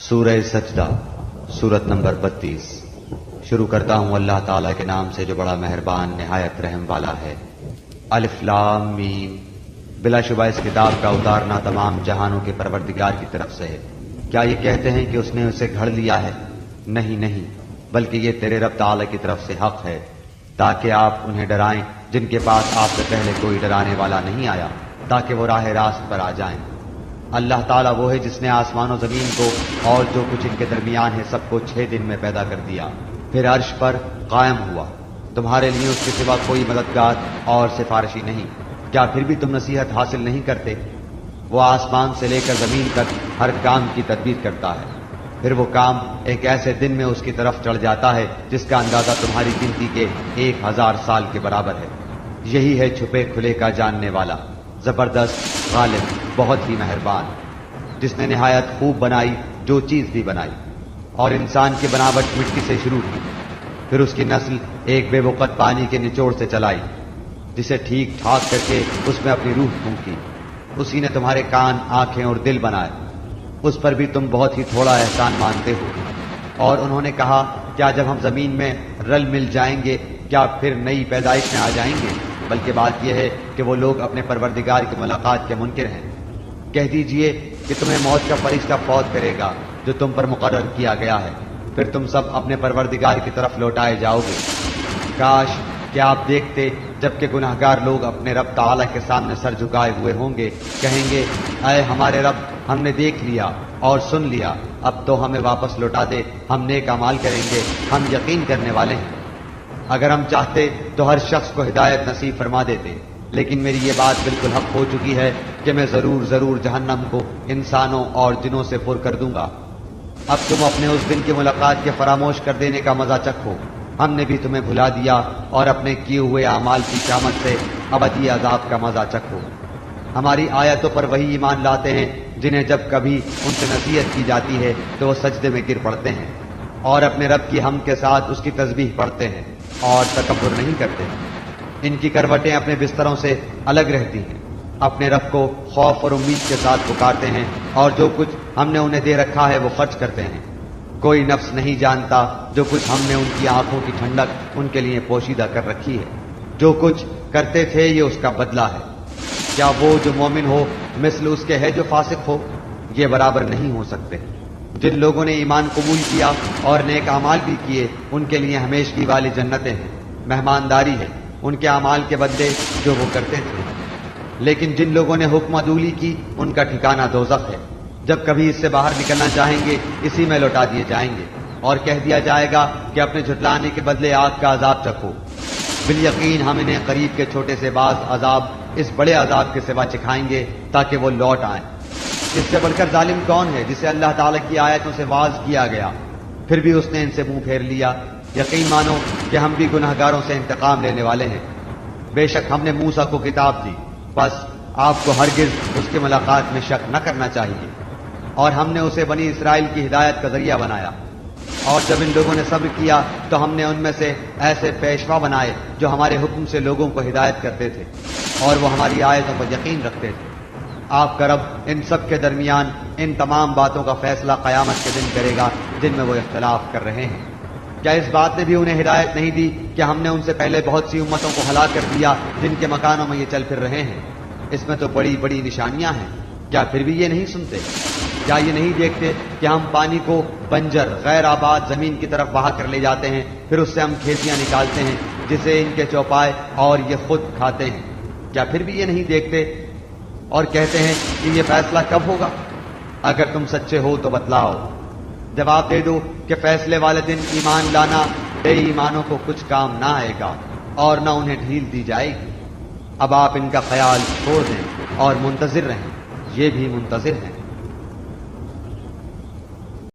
सूरह सजदा सूरत नंबर 32। शुरू करता हूं अल्लाह ताला के नाम से जो बड़ा मेहरबान निहायत रहम वाला है। अलिफ लाम मीम। बिलाशुबा इस किताब का उतारना तमाम जहानों के परवरदिगार की तरफ से है। क्या ये कहते हैं कि उसने उसे घड़ लिया है? नहीं नहीं, बल्कि ये तेरे रब ताला की तरफ से हक है, ताकि आप उन्हें डराएं जिनके पास आपसे पहले कोई डराने वाला नहीं आया, ताकि वो राह रास्त पर आ जाएं। अल्लाह ताला वो है जिसने आसमान और जमीन को और जो कुछ इनके दरमियान है सबको 6 दिन में पैदा कर दिया, फिर अर्श पर कायम हुआ। तुम्हारे लिए उसके सिवा कोई मददगार और सिफारिशी नहीं। क्या फिर भी तुम नसीहत हासिल नहीं करते? वो आसमान से लेकर जमीन तक हर काम की तदबीर करता है, फिर वो काम एक ऐसे दिन में उसकी तरफ चढ़ जाता है जिसका अंदाजा तुम्हारी गिनती के 1000 साल के बराबर है। यही है छुपे खुले का जानने वाला, जबरदस्त, गालिब, बहुत ही मेहरबान, जिसने निहायत खूब बनाई जो चीज भी बनाई। और इंसान की बनावट मिट्टी से शुरू की, फिर उसकी नस्ल एक बेवकत पानी के निचोड़ से चलाई, जिसे ठीक ठाक करके उसमें अपनी रूह फूंकी। उसी ने तुम्हारे कान, आंखें और दिल बनाए, उस पर भी तुम बहुत ही थोड़ा एहसान मानते हो। और उन्होंने कहा, क्या जब हम जमीन में रल मिल जाएंगे क्या फिर नई पैदाइश में आ जाएंगे? बल्कि बात यह है कि वो लोग अपने परवरदिगार की मुलाकात के मुनकिर हैं। कह दीजिए कि तुम्हें मौत का फरिश्ता फौत करेगा जो तुम पर मुकर्रर किया गया है, फिर तुम सब अपने परवरदिगार की तरफ लौटाए जाओगे। काश कि आप देखते जबकि गुनाहगार लोग अपने रब ताला के सामने सर झुकाए हुए होंगे, कहेंगे, ऐ हमारे रब, हमने देख लिया और सुन लिया, अब तो हमें वापस लौटा दे, हम नेक अमाल करेंगे, हम यकीन करने वाले हैं। अगर हम चाहते तो हर शख्स को हिदायत नसीब फरमा देते, लेकिन मेरी ये बात बिल्कुल हक हो चुकी है कि मैं जरूर जरूर जहन्नम को इंसानों और जिनों से पुर कर दूंगा। अब तुम अपने उस दिन की मुलाकात के फरामोश कर देने का मजा चखो। हमने भी तुम्हें भुला दिया और अपने किए हुए अमाल की शामत से अबदी अजाब का मजा चखो। हमारी आयतों पर वही ईमान लाते हैं जिन्हें जब कभी उनसे नसीहत की जाती है तो वो सजदे में गिर पड़ते हैं और अपने रब की हम के साथ उसकी तस्बीह पढ़ते हैं और तकब्बुर नहीं करते। इनकी करवटें अपने बिस्तरों से अलग रहती हैं, अपने रब को खौफ और उम्मीद के साथ पुकारते हैं और जो कुछ हमने उन्हें दे रखा है वो खर्च करते हैं। कोई नफ्स नहीं जानता जो कुछ हमने उनकी आंखों की ठंडक उनके लिए पोशीदा कर रखी है। जो कुछ करते थे ये उसका बदला है। क्या वो जो मोमिन हो मिस्ल उसके है जो फासिक हो? ये बराबर नहीं हो सकते। जिन लोगों ने ईमान कबूल किया और नेक अमाल भी किए उनके लिए हमेशगी वाली जन्नतें हैं, मेहमानदारी है उनके अमाल के बदले जो वो करते थे। लेकिन जिन लोगों ने हुक्म अदूली की उनका ठिकाना दोज़ख है। जब कभी इससे बाहर निकलना चाहेंगे इसी में लौटा दिए जाएंगे और कह दिया जाएगा कि अपने झुटलाने के बदले आग का अजाब चखो। बिल यकीन हम इन्हें करीब के छोटे से बाज अजाब इस बड़े अजाब के सिवा चिखाएंगे ताकि वो लौट आएं। इससे बढ़कर जालिम कौन है जिसे अल्लाह ताला की आयतों से वाज किया गया फिर भी उसने इनसे मुंह फेर लिया। यकीन मानो कि हम भी गुनाहगारों से इंतकाम लेने वाले हैं। बेशक हमने मूसा को किताब दी, बस आपको हरगिज उसकी मुलाकात में शक न करना चाहिए। और हमने उसे बनी इसराइल की हिदायत का जरिया बनाया। और जब इन लोगों ने सब्र किया तो हमने उनमें से ऐसे पेशवा बनाए जो हमारे हुक्म से लोगों को हिदायत करते थे और वो हमारी आयतों पर यकीन रखते थे। आपका रब इन सब के दरमियान इन तमाम बातों का फैसला कयामत के दिन करेगा जिनमें वो इख्तलाफ कर रहे हैं। क्या इस बात ने भी उन्हें हिदायत नहीं दी कि हमने उनसे पहले बहुत सी उम्मतों को हलाक कर दिया जिनके मकानों में ये चल फिर रहे हैं? इसमें तो बड़ी बड़ी निशानियां हैं, क्या फिर भी ये नहीं सुनते? क्या ये नहीं देखते कि हम पानी को बंजर गैर आबाद जमीन की तरफ बहा कर ले जाते हैं, फिर उससे हम खेतियां निकालते हैं जिसे इनके चौपाए और ये खुद खाते हैं? क्या फिर भी ये नहीं देखते और कहते हैं कि ये फैसला कब होगा? अगर तुम सच्चे हो तो बतलाओ। जवाब दे दो कि फैसले वाले दिन ईमान लाना बेईमानों को कुछ काम ना आएगा और न उन्हें ढील दी जाएगी। अब आप इनका ख्याल छोड़ दें और मुंतजिर रहें, ये भी मुंतजिर हैं।